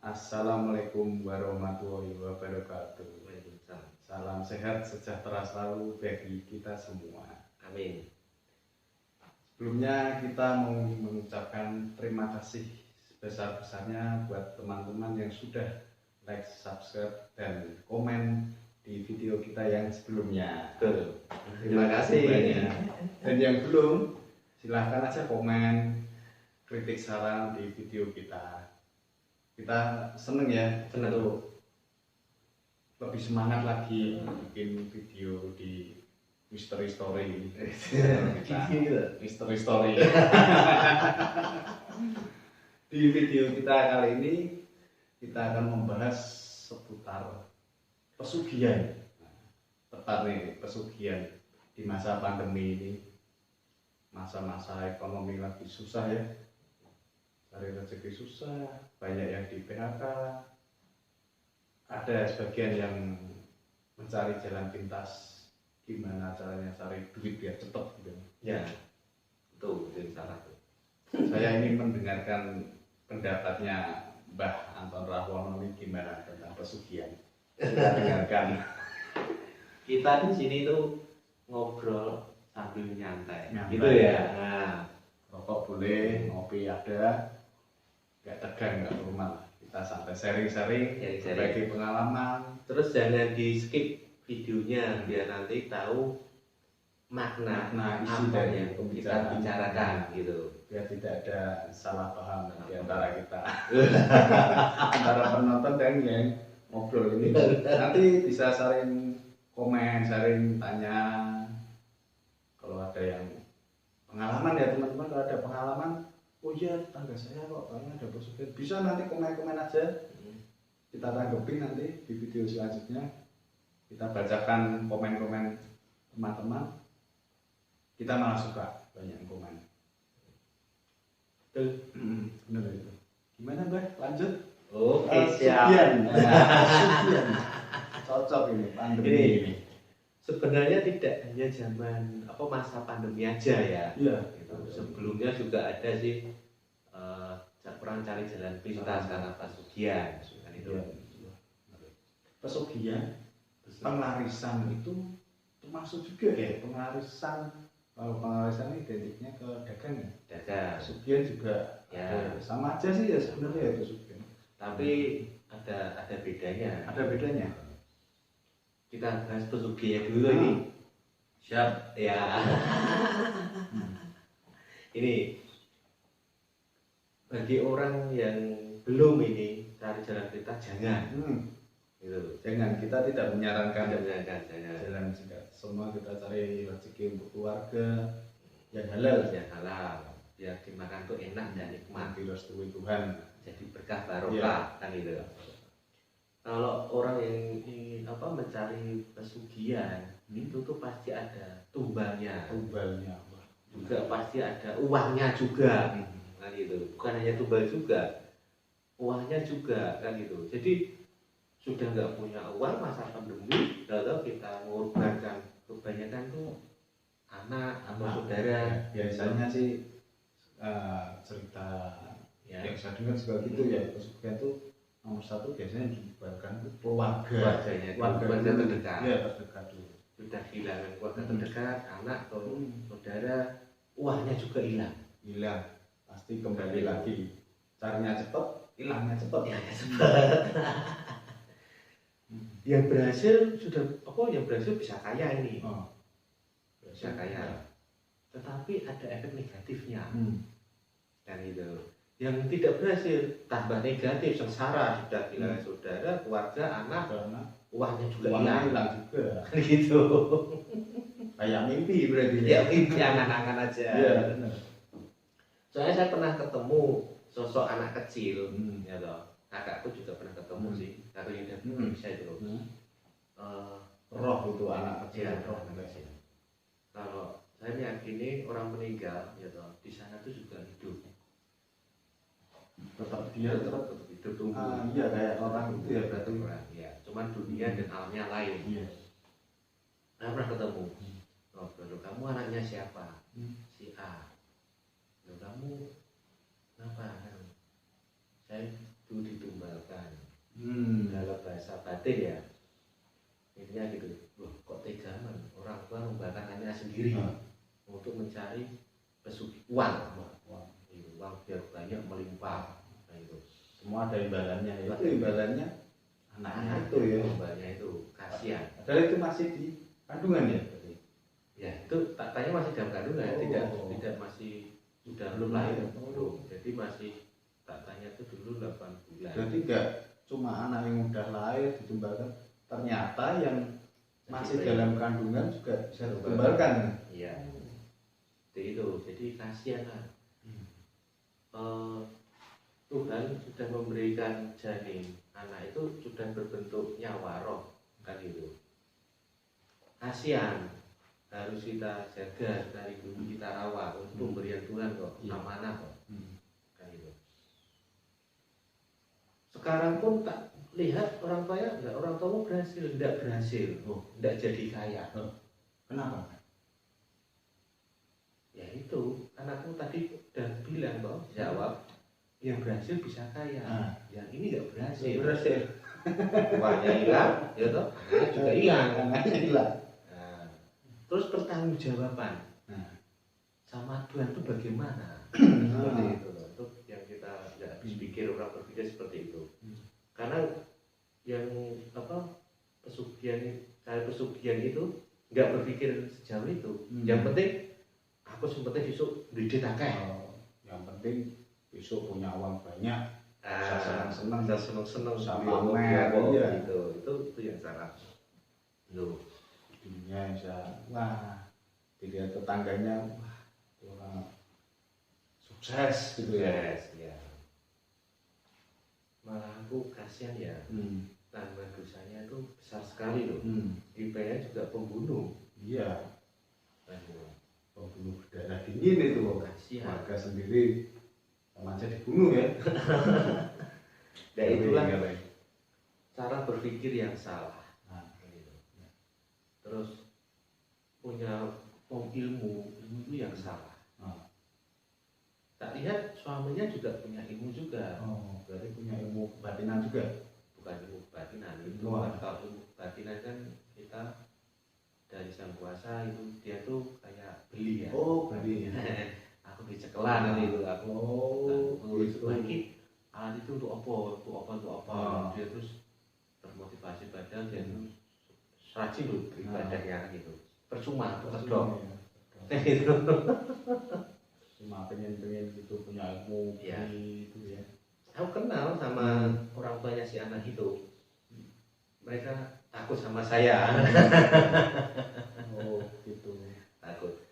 Assalamualaikum warahmatullahi wabarakatuh. Salam sehat sejahtera selalu bagi kita semua. Amin. Sebelumnya kita mau mengucapkan terima kasih sebesar-besarnya buat teman-teman yang sudah like, subscribe, dan komen di video kita yang sebelumnya. Betul. Terima kasih banyak. Dan yang belum, silahkan aja komen, kritik, saran di video kita. Kita seneng ya, Seneng. lebih semangat lagi bikin video di Mystery Story. Mystery Story. Di video kita kali ini kita akan membahas seputar pesugihan. Tepat nih, pesugihan di masa pandemi ini, masa-masa ekonomi lagi susah ya, cari rezeki susah, banyak yang di PHK, ada sebagian yang mencari jalan pintas, gimana caranya cari duit biar cepet gitu. Ya, betul, itu salah tuh. Saya ingin mendengarkan pendapatnya Mbah Anton Rahwono ini gimana tentang pesugihan. Kita dengarkan. Kita di sini tuh ngobrol sambil nyantai. Gitu ya. Nah, rokok boleh, ngopi ada, nggak tegang, nggak rumah. Kita santai sharing-sharing, berbagi pengalaman. Terus jangan di skip videonya biar nanti tahu makna isi dari yang kita bicarakan gitu. Biar tidak ada salah paham di antara kita. Antara penonton dan yang ngobrol ini. Nanti bisa saling komen, saling tanya. Kalau ada yang pengalaman ya teman-teman, kalau ada pengalaman, oh iya tetangga saya kok kayaknya ada pesugihan, bisa nanti komen-komen aja, kita tanggepin nanti di video selanjutnya. Kita bacakan komen-komen teman-teman, kita malah suka banyak yang komen. Bener itu. Gimana Mbak? Lanjut. Oke, siap. Pesugihan. Cocok ini pandemi ini. Sebenarnya tidak hanya zaman masa pandemi aja ya. Iya. Gitu. Sebelumnya juga ada sih perang cari jalan pintas karena pesugihan. Kan itu. Pesugihan, penglarisan itu termasuk juga ya. Pengarisan, kalau pengarisan ini identiknya ke dagang ya. Dagang. Pesugihan juga ya. Sama aja sih ya sebenarnya ya pesugihan. Tapi ada bedanya. Ada bedanya. Kita bahas pesugihan dulu ini. Siap ya. Ini bagi orang yang belum ini cari jalan pintas jangan. Gitu. Jangan, kita tidak menyarankan jangan. Jalan singkat. Semua kita cari rezeki untuk keluarga yang halal, biar dimakan tuh enak dan nikmat, direstui Tuhan, jadi berkah barokah kan itu. Kalau orang yang mencari pesugihan itu tuh pasti ada tumbalnya juga, pasti ada uangnya juga kan gitu. Bukan hanya tumbal juga, uangnya juga kan gitu. Jadi sudah nggak punya uang masa pandemi, lalu kita mengorbankan kebanyakan tuh anak atau saudara. Biasanya sih cerita yang saya dengar juga gitu ya, pesugihan tuh nomor satu biasanya dibubarkan keluarga terdekat. Ya, terdekat dulu. Sudah kehilangan keluarga terdekat, anak atau saudara, uangnya juga hilang. Pasti kembali lagi. Carinya cepet, hilangnya cepet. Yang berhasil yang berhasil bisa kaya ini. Bisa kaya. Tetapi ada efek negatifnya. Dan itu. Yang tidak berhasil tambah negatif, sengsara, sudah kehilangan saudara, keluarga, anak, uangnya juga hilang juga. Gitu. Kayak mimpi berarti. Ya mimpi angan-angan aja. Iya, benar. Soalnya saya pernah ketemu sosok anak kecil, ya toh. Kakakku juga pernah ketemu sih, kakak yang dari Indonesia itu loh. Roh itu anak kecil. Ya, roh anak kecil. Kalau saya meyakini orang meninggal, ya toh, di sana tuh juga hidup. Tetap hidup tumbuh. Iya kayak orang itu ya berarti. Ya, cuman dunia dan alamnya lain. Iya. Saya pernah ketemu. Kamu anaknya siapa? Si A. Kamu kenapa? Saya kudu ditumbalkan. Hmm. Dalam bahasa batin ya, intinya gitu. Loh, kok tega man orang tua membatalkan anaknya sendiri untuk mencari uang, uang biar banyak melimpah. Nah, itu Semua ada imbalannya. Itu imbalannya anaknya itu ya. Imbalannya itu kasihan. Padahal itu masih di kandungan ya. Ya itu tanya masih dalam kandungan, tidak masih sudah belum lahir, belum. Jadi masih tanya itu dulu 8 bulan. Berarti enggak cuma anak yang udah lahir ditumbalkan, ternyata yang masih dalam kandungan juga bisa ditumbalkan. Iya. Jadi kasihan kan. Tuhan sudah memberikan janin, anak itu sudah berbentuk nyawa roh kan itu. Kasihan, harus kita jaga dari dulu, kita rawat untuk pemberian Tuhan kok, amanah kok. Kan itu. Sekarang pun tak lihat orang tuanya, enggak, orang tuamu berhasil, enggak berhasil, enggak jadi kaya. Kenapa? Ya itu, anakku tadi udah bilang bahwa jawab yang berhasil bisa kaya, yang ini enggak berhasil. Uangnya hilang, ya toh, anaknya juga hilang, Anaknya hilang. Nah, terus pertanggungjawaban sama Tuhan itu bagaimana? Seperti itu loh. Itu yang kita nggak habis pikir, orang berpikir seperti itu. Karena yang pesugihan itu nggak berpikir sejauh itu. Yang penting aku sempatnya besok duit akeh. Yang penting besok punya uang banyak. Senang-senang sama pamer, itu yang salah. Loh, dunia bisa dilihat tetangganya orang sukses gitu ya. Malah aku kasihan ya. Tambah dosanya itu besar sekali loh. IP-nya juga pembunuh. Iya. Pembunuh berdarah dingin itu. Kasihan. Warga sendiri sama aja dibunuh ya. Dan itulah cara berpikir yang salah. Terus punya ilmu itu yang salah. Tak lihat suaminya juga punya ilmu juga. Berarti punya ilmu batinan juga. Bukan ilmu batinan itu. Kalau ilmu batinan kan kita dari Sang Kuasa itu dia tuh kayak beli ya. Beli. Aku dicekelan nanti itu aku. Gitu. Lagi alat itu untuk apa? Dia terus termotivasi pada dia terus rajin loh ibadahnya gitu. Percuma, kedok. Itu. Cuma pengen gitu punya ilmu gitu ya. Aku kenal sama orang tuanya si anak itu. Mereka takut sama saya. Gitu.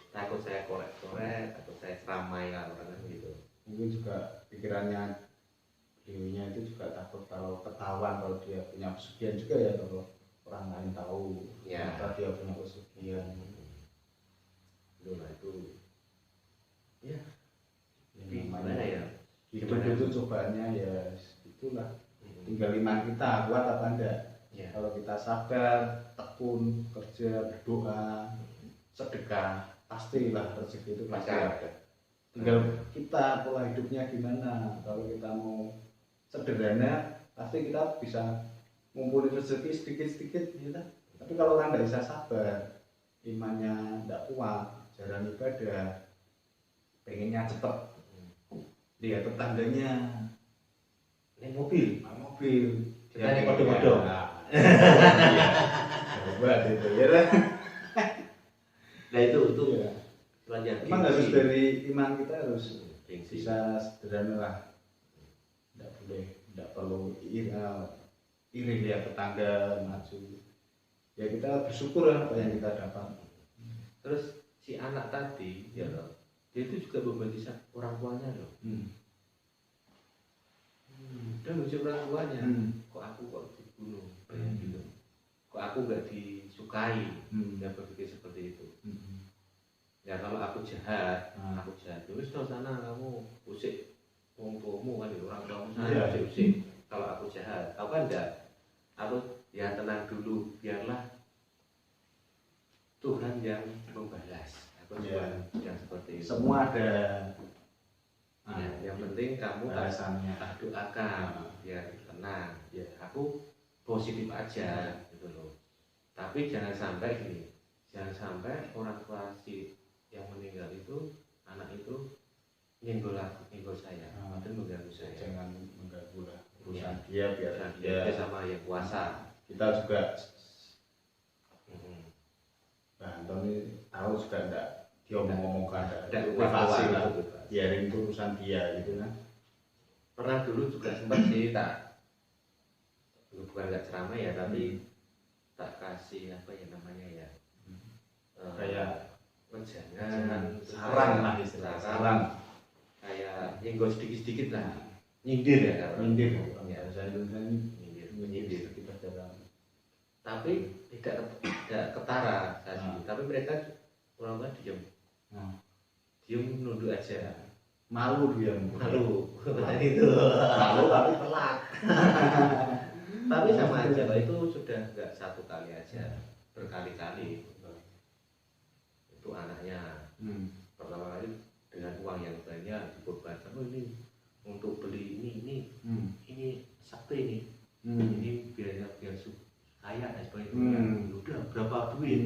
Takut saya korek-korek, takut saya ceramai lah orang gitu. Mungkin juga pikirannya beliaunya itu juga takut kalau ketahuan kalau dia punya pesugihan juga ya, kalau orang lain tahu ternyata dia punya pesugihan. Itu ya Gimana ya? Hidup itu cobaannya ya itulah. Tinggal iman kita kuat apa enggak. Kalau kita sabar, tekun, kerja, berdoa, sedekah, pastilah rezeki itu pasti ada. Tinggal kita pola hidupnya gimana. Kalau kita mau sederhana, pasti kita bisa ngumpulin rezeki sedikit-sedikit gitu. Tapi kalau kan nggak bisa sabar, imannya nggak kuat, jarang ibadah, pengennya cepet, lihat tetangganya naik mobil, kita naik kode-kode. Coba itu ya lah. Nah itu Ya. pelajaran. Emang harus dari iman kita harus gengsi. bisa sederhana lah. Tidak perlu iri lihat tetangga maju. Ya kita bersyukur apa yang kita dapat. Terus si anak tadi ya loh, dia itu juga berbagi orang tuanya loh. Dia ngucap orang tuanya, kok dibunuh, gitu. Kok aku nggak disukai, dia berpikir seperti itu. Ya kalau aku jahat, terus di sana kamu usik orang tuamu kan, orang tuamu sana usik. Kalau aku jahat, tahu kan enggak? Aku ya tenang dulu, biarlah Tuhan yang membalas. Aku yang seperti itu. Semua ada. Yang penting kamu alasannya. doakan biar tenang. Ya aku positif aja gitu loh. Tapi jangan sampai gini, jangan sampai orang tua si yang meninggal itu, anak itu nyenggol saya, atau mengganggu saya. Jangan mengganggu lah urusan Ya. dia, biar dia sama yang kuasa. Kita juga Nah, Antoni tahu juga enggak dia ngomong-ngomongkan, enggak privasi lah, biarin itu urusan dia gitu kan. Pernah dulu juga sempat sih bukan nggak ceramah ya, tapi tak kasih apa ya namanya ya, kayak jangan saran lah istilah saran, kayak nyenggol sedikit-sedikit lah, nyindir ya kan, nyindir ya, saya menyindir. kita dalam, tapi tidak ketara tadi, tapi mereka orang tua diam, nunduk aja, malu dia, malu itu malu tapi telat. Tapi sama aja lah, itu sudah nggak satu kali aja, berkali-kali. Itu anaknya pertama kali dengan uang yang banyak dikorbankan, ini untuk beli ini sakti ini biar kaya dan sebagainya. Udah berapa duit?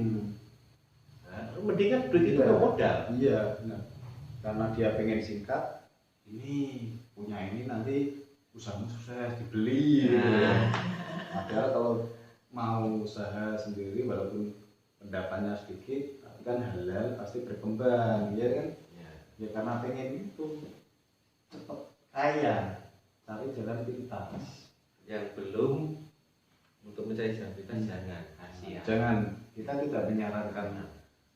Nah, mendingan duit itu modal. Iya, benar. Karena dia pengen singkat, ini punya ini nanti usaha sukses dibeli. Padahal kalau mau usaha sendiri walaupun pendapatnya sedikit, tapi kan halal pasti berkembang, ya kan? Ya karena pengen itu cepat kaya, cari jalan pintas. Yang belum untuk mencari jalan pintas jangan kasihan. Jangan, kita tidak menyarankan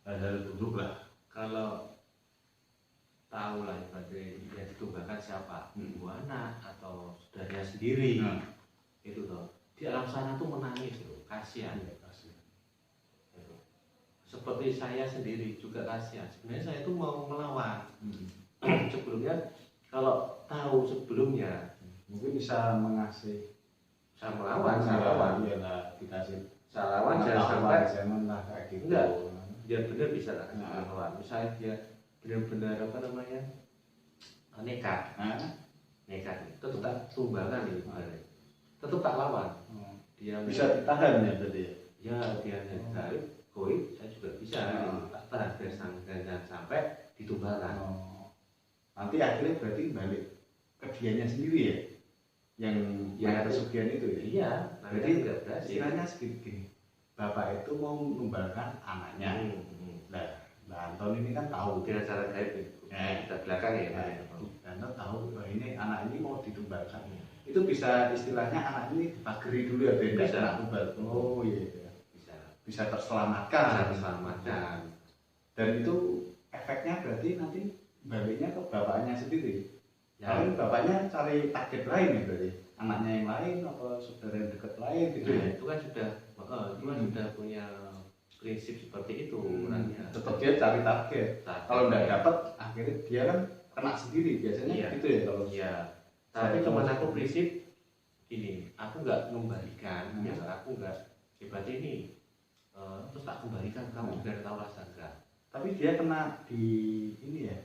hal-hal buruk lah. Kalau tahu lah ibaratnya yang ditunggakan siapa, ibu anak atau saudaranya sendiri, itu loh. Di alam sana tuh menangis loh, kasihan. Seperti saya sendiri juga kasihan. Sebenarnya saya tuh mau melawan. Sebelumnya kalau tahu sebelumnya mungkin bisa mengasih, saya melawan, iyalah dikasih lawan jangan sampai zaman lah kayak gitu. Enggak, dia benar bisa lah melawan. Misalnya dia benar-benar apa namanya nekat, tetap tak tumbangan itu, tetap tak lawan. Dia bisa ditahan ya berarti ya. Ya dia tarik, saya juga bisa tahan biar sampai ditumbangkan. Nanti akhirnya berarti balik ke dianya sendiri ya, yang pesugihan itu ya. Iya, jadi istilahnya segini, bapak itu mau menumbalkan anaknya. Nah, Anton ini kan tahu dengan cara gaib kita belakang ya. Anton tahu bahwa ini anak ini mau ditumbalkan. Itu bisa istilahnya anak ini dipagari dulu ya biar nggak kena tumbal. Oh iya, bisa terselamatkan. Dan itu efeknya berarti nanti baliknya ke bapaknya sendiri. Lalu bapaknya cari target lain ya berarti, anaknya yang lain atau saudara yang dekat lain gitu ya. Itu kan sudah punya prinsip seperti itu orangnya. Tetap dia cari target. Kalau nggak dapat akhirnya dia kan kena sendiri biasanya gitu ya kalau. Iya. Tapi cuma aku prinsip ini, aku nggak mengembalikan, ya aku nggak hebat ini, terus tak kembalikan kamu biar tahu rasa enggak. Tapi dia kena di ini ya,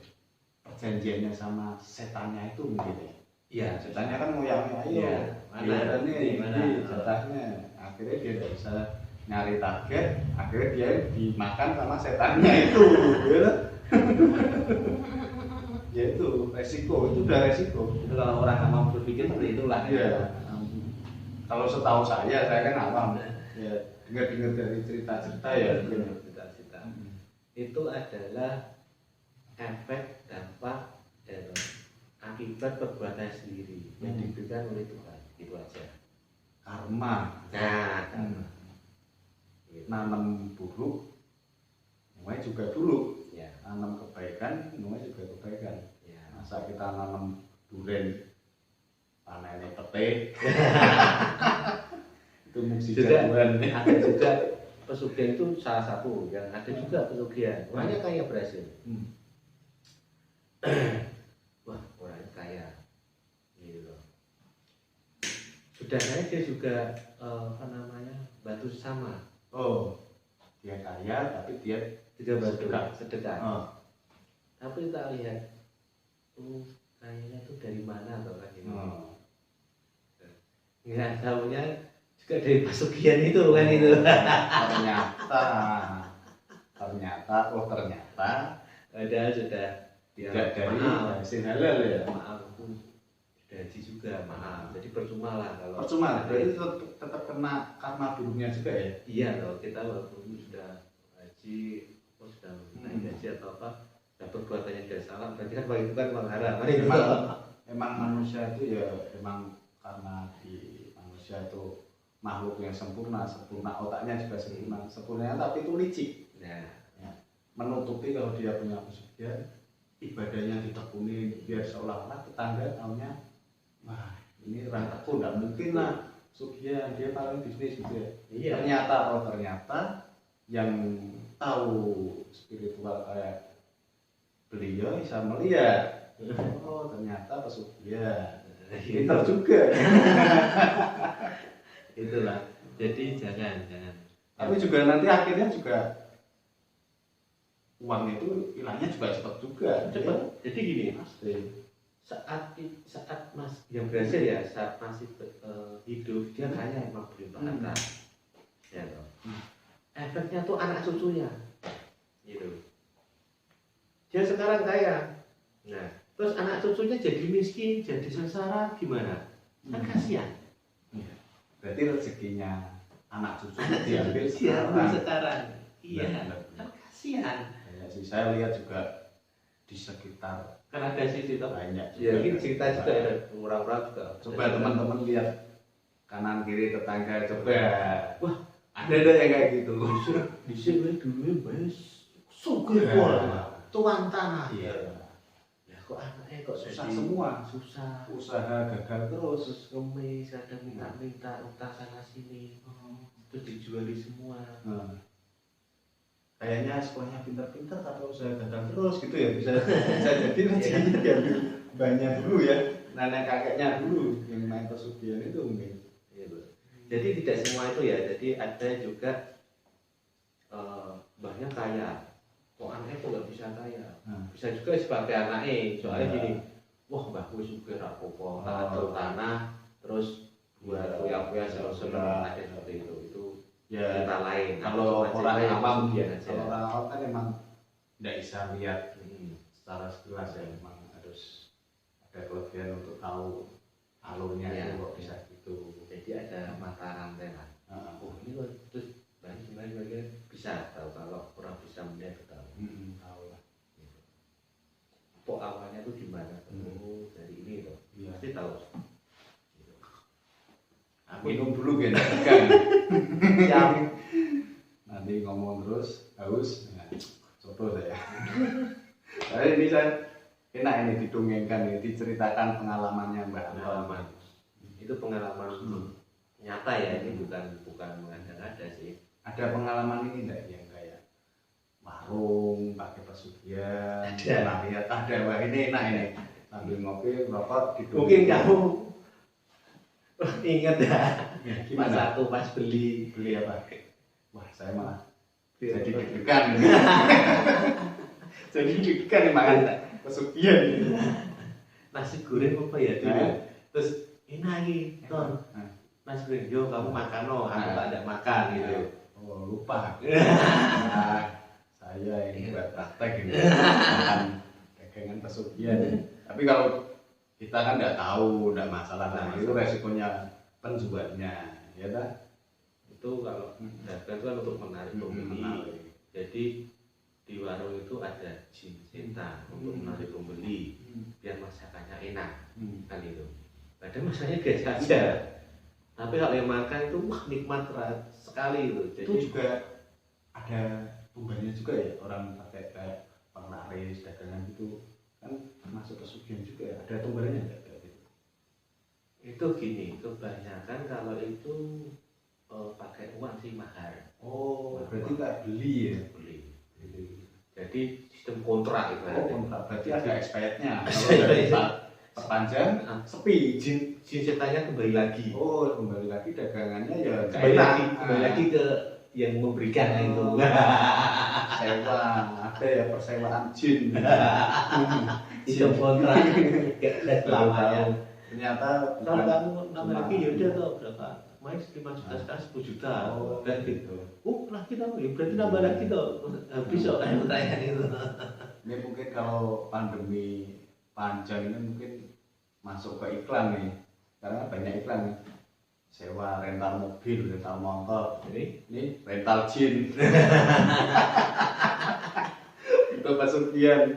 perjanjiannya sama setannya itu mungkin ya. Iya, setannya kan mau yang ayo, mana nih, jatahnya. Akhirnya dia tidak bisa nyari target, akhirnya dia dimakan sama setannya itu, ya. Ya itu resiko, itu udah resiko. Itu kalau orang awam berpikir seperti itulah. Iya. Kalau setahu saya kan awam. Ya, dengar-dengar dari cerita-cerita ya. Cerita-cerita. Itu adalah efek dampak dan akibat perbuatan sendiri yang diberikan oleh Tuhan, itu aja. Karma. Nah, nanam buruk, mulai juga buruk. Ya. Nanam kebaikan, mulai juga kebaikan. Ya. Masa kita nanam durian, panennya petik. Itu mukjizat Tuhan. Ada juga pesugihan itu salah satu yang ada juga pesugihan. Orangnya kaya berhasil. Wah, orangnya kaya. Gitu loh. Sudah dia juga apa namanya? Bantu sesama. Oh, dia kaya tapi dia tidak sedekah. Tapi kita lihat, kayaknya itu dari mana atau kan ini? nggak tahunya juga dari pesugihan itu kan itu. Ternyata Padahal sudah tidak dari maaf, hasil halal ya. maaf aku sudah haji juga maaf. Jadi percuma lah kalau Percuma, berarti tetap kena karma burungnya juga ya. iya loh, kita walaupun sudah haji atau sudah naik haji atau apa, dan perbuatannya tidak salah, berarti kan itu kan mengharam. Emang manusia itu ya emang karena di manusia itu makhluk yang sempurna otaknya juga sempurna tapi itu licik. Nah, Ya. Menutupi kalau dia punya pesugihan, ibadahnya ditekuni biar seolah-olah tetangga taunya, wah ini rantakku nggak mungkin lah pesugihan, dia paling bisnis gitu ya. iya. Ternyata yang tahu spiritual kayak beliau bisa melihat, oh ternyata pesugihan. Pintar juga. Itulah. Jadi jangan. Tapi juga nanti akhirnya juga uang itu hilangnya juga cepat juga. Cepat. Jadi gini, Pasti. saat mas yang berhasil ya saat masih hidup dia kaya emang berlimpah. Ya toh. Efeknya tuh anak cucunya. Gitu. Dia sekarang kaya. Nah, terus anak cucunya jadi miskin, jadi sengsara gimana? Kan kasihan. Berarti rezekinya anak cucu diambil sekarang. Iya, kan kasihan. Ya sih, saya lihat juga di sekitar Kan ada sisi toh. banyak Ya, ini juga. cerita juga ada orang-orang juga. Coba teman-teman lihat kanan kiri tetangga, coba. Wah, Ada yang kayak gitu. di sini dulu mas sugih pol, tuan tanah. Iya. Ya kok anaknya kok Susah jadi semua. susah. Usaha gagal terus. Terus kemis kadang minta utang sana sini. Terus dijuali semua. Nah, kayaknya sekolahnya pintar-pintar atau usaha gagal terus gitu ya, bisa jadi rezekinya diambil banyak dulu ya, nenek kakeknya dulu yang main pesugihan itu mungkin. Iya, Bro. Jadi tidak semua itu ya. Jadi ada juga mbahnya kaya. Kok anaknya kok nggak bisa kaya? Bisa juga sebagai anaknya. Soalnya gini, wah mbahku juga rapopo, atur tanah, terus buat kuya-kuya seneng ada seperti itu. Itu Ya cerita lain. kalau orang awam dia aja. kalau orang awam kan emang nggak bisa lihat secara sekilas ya, memang harus ada kelebihan untuk tahu alurnya Ya. itu kok bisa gitu. Jadi ada mata rantai lah. Oh ini loh, terus banyak bisa tahu. Kalau orang bisa melihat itu tahu. Tahu lah. Kok awalnya tuh gimana? Oh dari ini loh. Iya. Pasti tahu. Minum dulu kan, tegang. Yang Nanti ngomong terus haus, nah, coba saya. Tapi ini saya enak ini didongengkan, ini diceritakan pengalamannya Mbak Anton. pengalaman. Itu pengalaman nyata ya. Ini bukan mengada-ngada sih. Ada pengalaman ini enggak yang kayak warung pakai pesugihan? Ada. Nah, lihat ada, wah ini enak ini. Sambil ngopi, rokok, didongeng. Mungkin kamu ingat ya. Ya, Pas gimana? satu pas beli Apa? Wah, saya malah jadi deg-degan ini. Jadi deg-degan nih makan pesugihan ini. nasi goreng apa ya dulu. Nah. Terus enak ini Ton. Nasi goreng yo kamu makan no, aku tak ada makan gitu. Oh, lupa. Nah, saya ini buat praktek ini. Makan dagangan pesugihan. Tapi kalau kita kan nggak tahu, nggak masalah. Nah, itu resikonya penjualnya, ya dah. Itu kalau dagang itu kan untuk menarik pembeli. Jadi di warung itu ada jin setan untuk menarik pembeli biar masakannya enak kan itu. Padahal masakannya biasa aja. Tapi kalau yang makan itu wah nikmat sekali itu. Jadi Itu juga ada tumbangnya juga ya, orang pakai kayak penglaris dagangan gitu kan masuk pesugihan juga ya. Ada tumbangnya nggak? itu gini, kebanyakan kalau itu pakai uang sih mahar. Oh, berarti nggak beli ya? Beli. Jadi sistem kontrak itu. Oh, kontrak. Berarti ada expirednya. Kalau dari perpanjang, sepi. Jin setannya kembali lagi. Oh, kembali lagi dagangannya ya Kembali lagi ke yang memberikan itu. Sewa, ada ya persewaan jin. Sistem kontrak kayak lamanya. ternyata Kalau bukan kamu nambah cuma lagi ya udah tuh berapa? Main 5 juta sekarang 10 juta. oh Dan gitu. gitu. Lagi dong, ya berarti nambah lagi tuh. Habis kok kayak pertanyaan itu. Ini mungkin kalau pandemi panjang ini mungkin masuk ke iklan nih, karena banyak iklan nih. Sewa rental mobil, rental motor, ini rental jin. Itu pesugihan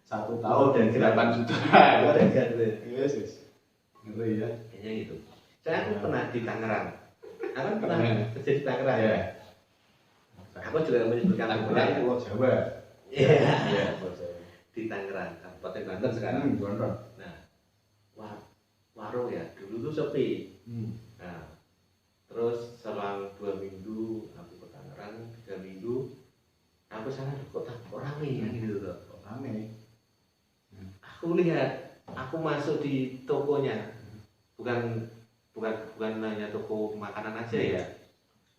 1 tahun dan 8 juta. Yes, yes. Ngeri ya. Kayaknya gitu. Saya aku pernah di Tangerang. Aku kan pernah kerja di Tangerang. Ya. Aku juga menyebutkan Tangerang Pulau Jawa. Iya. Iya, Pulau Jawa. Di Tangerang, Kabupaten Banten sekarang. Gondrong. Nah, warung ya dulu tuh sepi. Nah, terus selang 2 minggu aku ke Tangerang, 3 minggu aku sana kok rame ya gitu loh. Kok rame? Aku lihat, aku masuk di tokonya, bukan hanya toko makanan aja ya.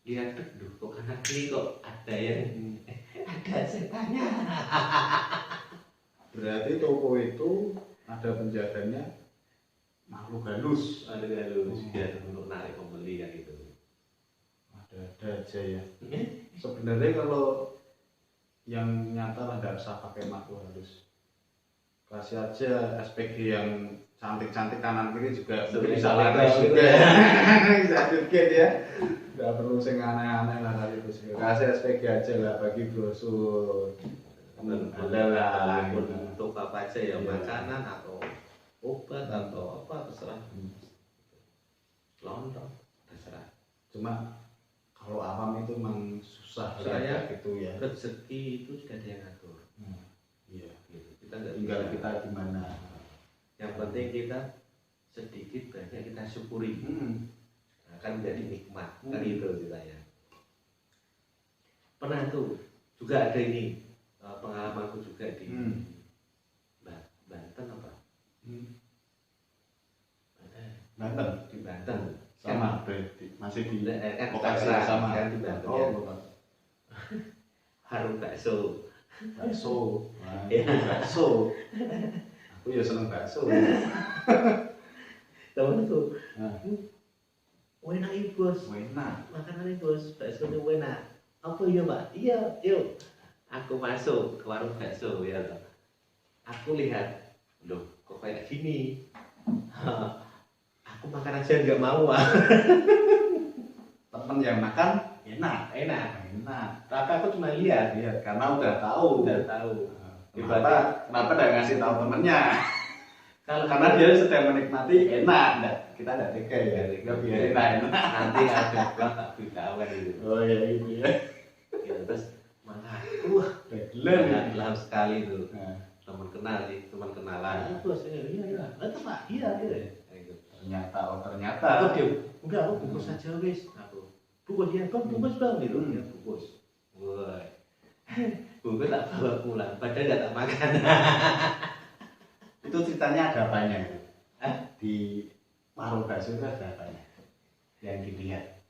Lihat, kok kanan kiri kok ada yang ada setannya. Berarti toko itu ada penjaganya makhluk halus. Ada halus ya untuk narik pembeli kan gitu. Ada aja ya. Sebenarnya kalau yang nyata nggak usah pakai makhluk halus. Kasih aja SPG yang cantik-cantik kanan kiri juga bisa laris juga. Bisa juga ya. Nggak perlu sing aneh-aneh lah kali itu. Kasih SPG aja lah bagi brosur. Adalah untuk apa aja ya, makanan atau obat atau apa terserah. Lontong terserah. Cuma kalau awam itu memang susah Soalnya gitu ya. Rezeki itu sudah ada yang ngatur. Iya. Gitu. Kita nggak Tinggal bisa. kita gimana. Yang penting kita sedikit banyak kita syukuri. Akan menjadi nikmat. Kan itu ceritanya. Pernah tuh juga ada ini pengalamanku juga di Banten apa? Banten. Di Banten. Sama berarti masih di Kan lokasi Tangerang, sama kan di Banten oh ya. bukan Harum bakso. bakso Ya. bakso aku ya seneng bakso Temenku nah enak ibu bos, enak makanan ibu bos, bakso ini enak. Apa iya pak? Iya, yuk. Aku masuk ke warung bakso ya toh. Aku lihat, loh kok kayak gini. Aku makan aja nggak mau. temen yang makan enak Tapi aku cuma lihat, iya karena udah tahu kenapa udah ngasih tahu temennya karena dia sedang menikmati enak kita enggak tega ya enggak biarin enak nanti ada gua tak beritahukan itu. oh ya gitu ya Ya, terus malah gila dalam sekali tuh. nah, Teman kenal sih, teman kenalan. Bos, iya. Itu pak, iya. ternyata Aku dia, enggak aku bungkus aja wis. Aku bungkus ya, bungkus bang gitu. Ya bungkus. Woi, bungkus tak bawa pulang, padahal nggak tak makan. itu ceritanya ada apanya itu di warung bakso itu ada apanya yang dilihat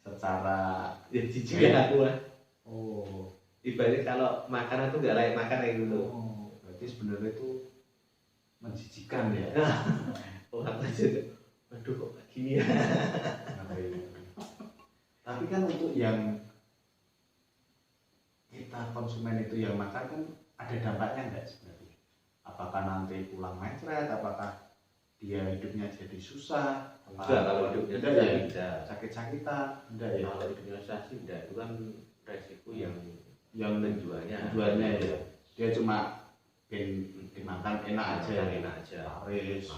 secara Ya jijik ya aku lah. oh Ibaratnya kalau makanan tuh nggak layak makan kayak gitu. berarti sebenarnya itu menjijikan ya Orang aja, aduh kok kayak gini ya. tapi kan untuk yang kita konsumen itu yang makan kan ada dampaknya enggak sebenarnya apakah nanti pulang mencret apakah dia hidupnya jadi susah Enggak, kalau hidupnya enggak susah ya tidak. sakit-sakitan enggak ya Kalau hidupnya susah sih tidak, itu kan resiko yang tujuannya tujuannya ya dia cuma dimakan enak aja enak aja. laris.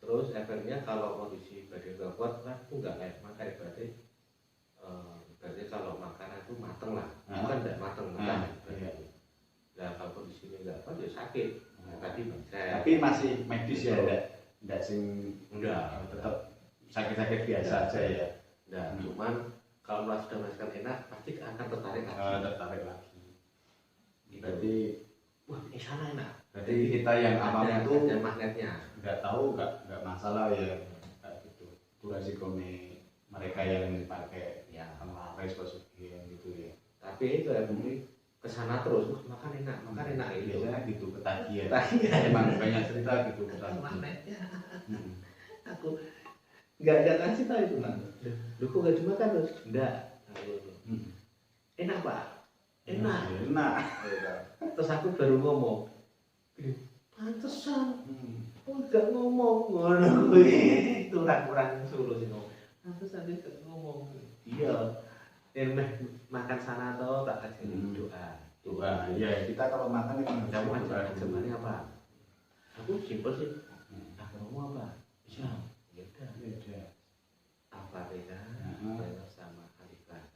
Terus efeknya kalau kondisi badan nggak kuat kan itu nggak kayak makan berarti kalau makanan itu mateng lah, kan nggak mateng kan. Nah kalau kondisinya nggak kuat ya sakit. Tadi tapi masih medis ya enggak sing enggak tetap sakit-sakit biasa aja ya enggak cuman kalau sudah merasakan enak pasti akan tertarik lagi berarti wah ini sana enak berarti kita yang awam itu ada magnetnya nggak tahu nggak masalah ya kayak gitu itu resikonya mereka yang pakai ya laris pesugihan gitu ya tapi itu ya mungkin kesana terus, makan enak gitu. Biasanya gitu ketagihan. Ketagihan. Emang banyak cerita gitu ketagihan. Manetnya aku nggak kasih tahu itu Pak. Lu kok nggak dimakan terus? Enggak. Enak Pak. Enak. Terus aku baru ngomong. Pantesan. Oh nggak ngomong. Ngono kuwi. Itu kurang suruh sih ngomong. Pantesan dia nggak ngomong. Iya. Makan sana atau tak kasih doa. Ya kita kalau makan itu Kamu aja sebenarnya apa? Aku simpel sih. Ngomong apa? Bisa. Ya udah. Al-Fatihah sama Al-Ikhlas.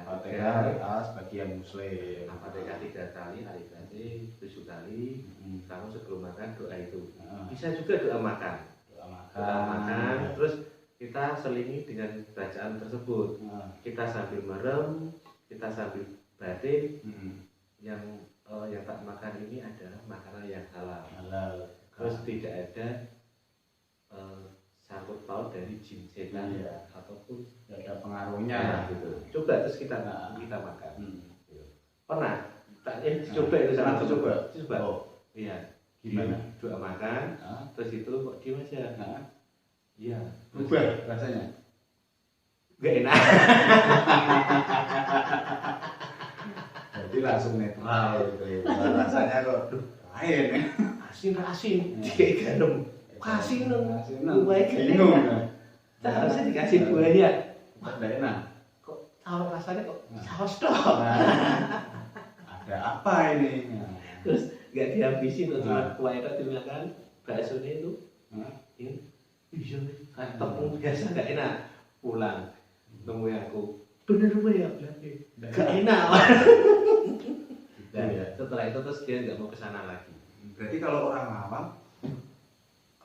Al-Fatihah sebagian muslim. Al-Fatihah 3 kali, Al-Ikhlas 7 kali. Kamu sebelum makan doa itu. Bisa juga doa makan. Doa makan. Terus kita selingi dengan bacaan tersebut. Kita sambil merem, kita sambil batin. Yang tak makan ini adalah makanan yang halal. Terus tidak ada sangkut paut dari jin setan ataupun tidak ada pengaruhnya gitu. Coba terus kita makan. Pernah? Coba itu sama aku coba. Iya. Gimana? Doa makan. Terus itu kok diem aja. Iya. Berubah rasanya. Gak enak. Jadi langsung netral gitu ya. Rasanya kok lain ya. Asin kayak garam. Kasih bingung. Harusnya dikasih buahnya. Tidak enak. Kok tahu rasanya kok saus dong. Ada apa ini? Terus nggak dihabisin tuh cuma kuahnya dimakan baksonya itu. Ini bisa kayak tepung biasa nggak enak. Pulang nemuin aku. Bener ya berarti. Nggak enak. Setelah itu terus dia nggak mau kesana lagi. Berarti kalau orang awam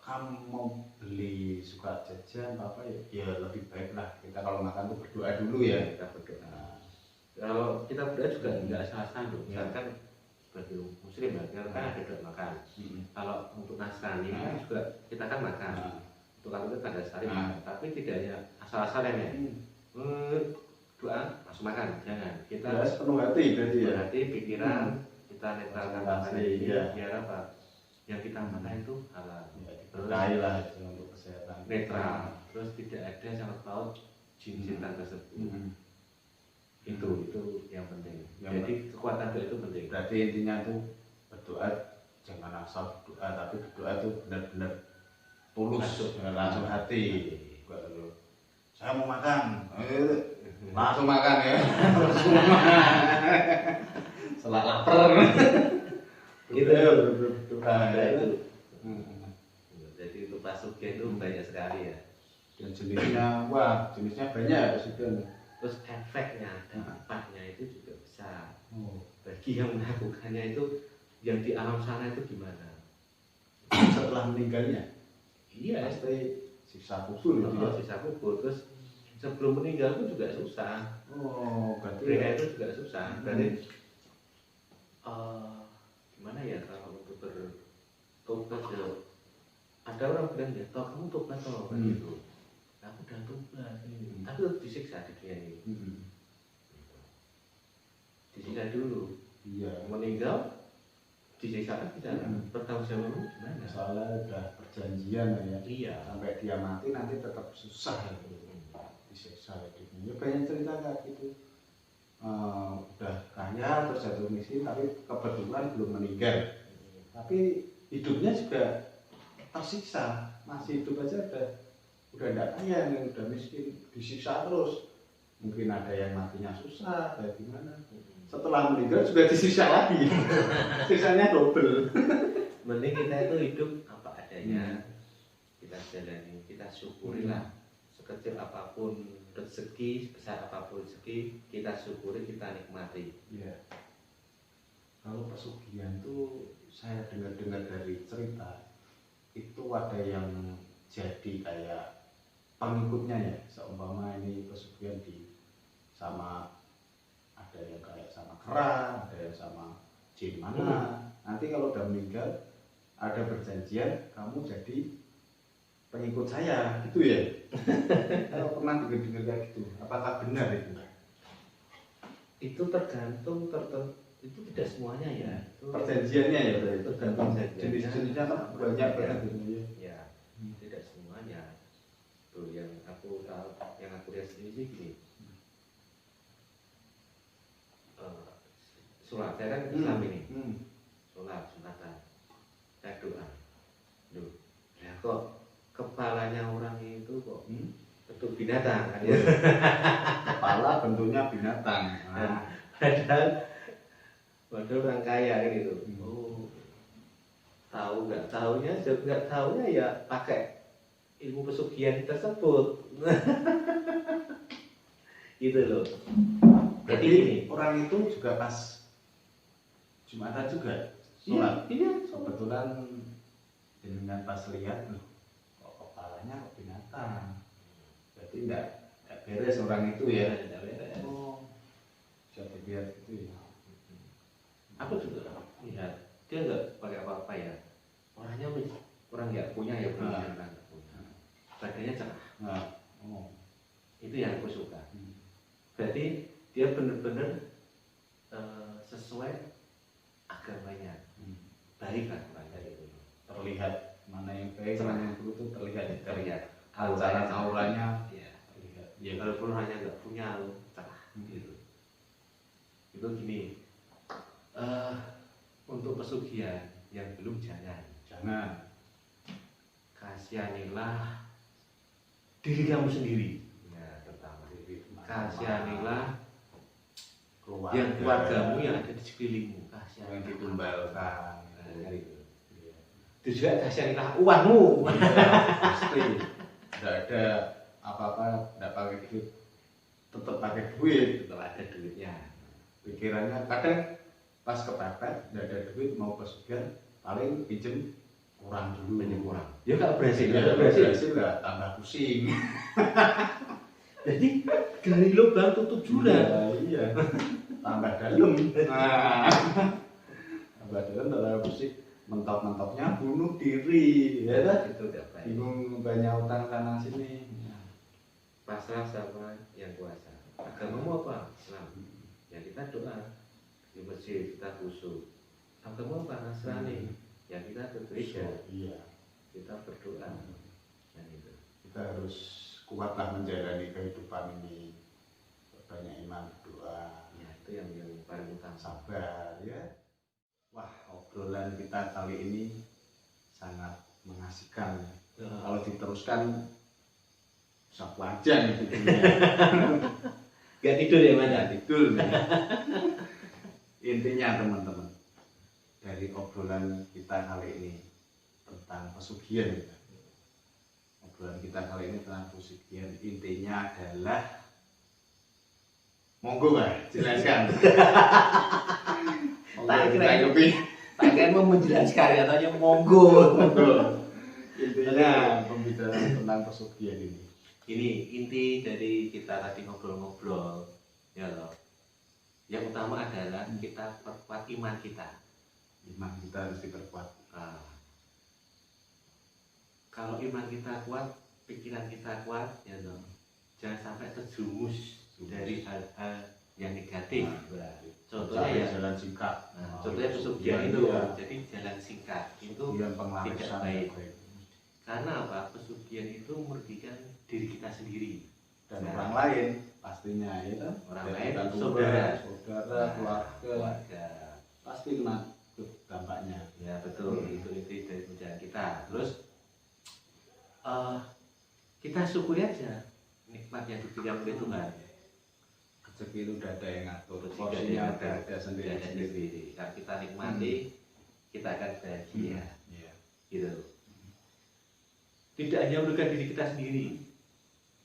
kamu mau beli suka jajan apa ya lebih baik lah kita kalau makan tuh berdoa dulu ya. Kita berdoa. Kalau kita berdoa juga nggak asal-asalan loh. Misalkan sebagai muslim kan ada doa makan. Kalau untuk Nasrani kan juga kita kan makan. Untuk kalau itu tanda salib, tapi tidak hanya asal-asalan ya. Doa langsung makan, jangan. Kita penuh hati berarti ya. Hati, pikiran kita netralkan makanan ini biar apa? Yang kita makan itu halal. Lah untuk kesehatan netral, terus tidak ada sangkut paut jin setan tersebut. Itu yang penting. Jadi kekuatan doa itu penting. Berarti intinya tuh berdoa jangan asal berdoa, tapi berdoa itu benar-benar tulus dengan langsung hati. Saya mau makan, langsung makan ya. Setelah lapar. Itu berdoa itu. Jadi untuk pasukan itu banyak sekali ya. Dan jenisnya banyak pasukan. Terus efeknya, dampaknya itu juga besar. Bagi yang melakukannya itu, yang di alam sana itu gimana? Setelah meninggalnya? Iya. Pasti siksa kubur itu ya. Siksa kubur. Terus sebelum meninggal pun juga susah. Berarti mereka itu juga susah. Berarti gimana ya kalau untuk bertobat ya? Ada orang bilang ya, toh kamu tobat toh gitu. Aku udah tobat, tapi tetap disiksa di dunia ini. Disiksa dulu. Iya. Meninggal disiksa lagi sana. Bertanggung jawab gimana? Soalnya udah perjanjian ya. Iya. Sampai dia mati nanti tetap susah disiksa lagi. Ya banyak cerita kayak gitu. Udah kaya terus jatuh miskin tapi kebetulan belum meninggal. Tapi hidupnya juga tersiksa, masih hidup aja udah tidak kaya, yang udah miskin disiksa terus. Mungkin ada yang matinya susah, kayak gimana. Setelah meninggal juga disiksa lagi. Siksanya double. Mending kita itu hidup apa adanya. Kita jalani, kita syukurilah. Sekecil apapun rezeki, sebesar apapun rezeki, kita syukuri, kita nikmati. Iya. Kalau pesugihan tuh saya dengar-dengar dari cerita itu ada yang jadi kayak pengikutnya ya, seumpama ini pesugihan sama ada yang kayak sama kera, ada yang sama jin mana. Nanti kalau udah meninggal ada perjanjian kamu jadi pengikut saya gitu ya. Kalau pernah dengar kayak gitu, apakah benar itu? Itu tergantung itu tidak semuanya ya. Itu Perjanjiannya ya berarti. tergantung Jenis-jenisnya kan banyak banget. ya. Tidak semuanya. Tuh yang aku tahu, yang aku lihat sendiri sih gini. Sholat, saya kan Islam ini. Sholat, sunatan, saya doa. Duh, ya kok kepalanya orang itu kok bentuk binatang kan ya? Kepala bentuknya binatang. Nah, Padahal orang kaya kan itu. Oh, tahu nggak tahunya ya pakai ilmu pesugihan tersebut. Gitu loh. Jadi jadi orang itu juga pas Jumatan juga sholat. Iya, Kebetulan dengan pas lihat loh, kok kepalanya kok binatang. Berarti enggak beres orang itu ya. Tidak beres. Oh, bisa dilihat itu ya. Aku juga lihat dia nggak pakai apa-apa ya. Orangnya orang nggak punya ya, punya. Badannya cerah. Nah, oh, Itu yang aku suka. Berarti dia benar-benar sesuai agamanya. Baik lah orangnya itu. terlihat mana yang baik, mana yang buruk itu terlihat. Auranya, Auranya ya. terlihat. Ya kalaupun hanya nggak punya cerah gitu. Itu gini. Untuk pesugihan yang belum jangan kasihanilah diri kamu sendiri. Nah, pertama kasihanilah keluargamu yang ada di sekelilingmu. yang Kasihanilah ditumbalkan. nah, itu. Itu juga kasihanilah uangmu. Pasti tidak ada apa-apa, tidak pakai duit, tetap pakai duit. Tetap ada duitnya. Pikirannya kadang pas kepepet tidak ada duit mau pesugihan paling pinjem kurang dulu. Banyak kurang. Ya kalau berhasil, Ya, berhasil nggak tambah pusing. Jadi dari lubang tutup jurang. Iya. Tambah dalam. Nah, tambah dalam tambah pusing. Mentok-mentoknya bunuh diri, ya kan? Itu tidak baik. Bingung banyak utang sana sini. Pasrah sama yang kuasa. Agamamu apa? Islam. Ya kita doa di masjid, kita khusyuk. Agamamu apa? Nasrani. Ya kita ke gereja. Iya. Kita berdoa. Dan itu. Kita harus kuatlah menjalani kehidupan ini. Banyak iman, berdoa, Ya itu yang paling utama. sabar, ya. Wah, obrolan kita kali ini sangat mengasihkan. Kalau diteruskan sapu aja nih tidurnya. Gak tidur ya Mas? Nggak tidur nih. Intinya teman-teman, dari obrolan kita kali ini tentang pesugihan ya. Obrolan kita kali ini tentang pesugihan, intinya adalah monggo Pak, jelaskan. Tak kira lebih tak kira mau menjelaskan katanya monggo. intinya pembicaraan tentang pesugihan ini. Ini inti dari kita tadi ngobrol-ngobrol ya loh. Yang utama adalah kita perkuat iman kita. Iman kita harus diperkuat. Nah, kalau iman kita kuat, pikiran kita kuat ya loh. Jangan sampai terjerumus dari hal-hal yang negatif. Contohnya ya jalan singkat. contohnya pesugihan itu ya. jadi jalan singkat itu Yang penglarisan tidak baik. Karena apa? Pesugihan itu merugikan diri kita sendiri dan orang lain pastinya ya kan? Orang Jadi lain, kan saudara, keluarga pasti kena dampaknya. ya betul. Itu inti dari perjalanan kita. Terus kita syukuri aja nikmat yang diberikan oleh Tuhan. Rezeki itu udah ada yang ngatur, Rezeki porsinya ada yang ada sendiri-sendiri. Kalau kita nikmati, kita akan bahagia. Iya. Gitu. Tidak hanya merugikan diri kita sendiri,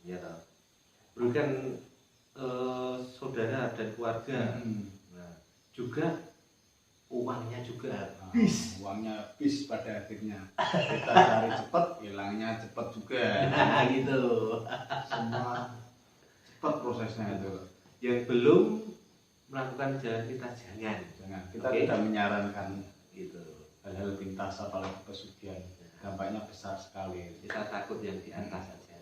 ya toh. Merugikan saudara dan keluarga. Nah, juga uangnya juga habis. Uangnya habis pada akhirnya. Kita cari cepat, hilangnya cepat juga. Gitu. Semua cepat prosesnya itu. Yang belum melakukan jalan kita jangan. Kita Oke. tidak menyarankan Gitu. hal-hal pintas apalagi pesugihan. Dampaknya besar sekali. Kita takut yang di atas saja.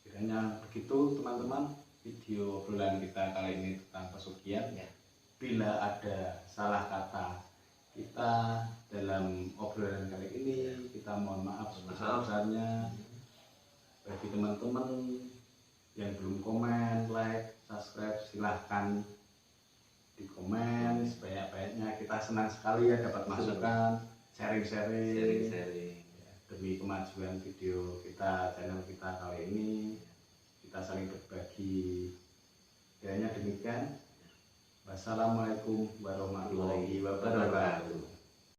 Kiranya begitu teman-teman video obrolan kita kali ini tentang pesugihan. Ya. bila ada salah kata kita dalam obrolan kali ini, kita mohon maaf sebesar-besarnya. Bagi teman-teman yang belum komen, like, subscribe, silahkan di komen sebanyak-banyaknya. Kita senang sekali ya dapat masukan, sharing-sharing demi kemajuan video kita, channel kita kali ini. Kita saling berbagi. Kiranya demikian. Wassalamualaikum warahmatullahi wabarakatuh.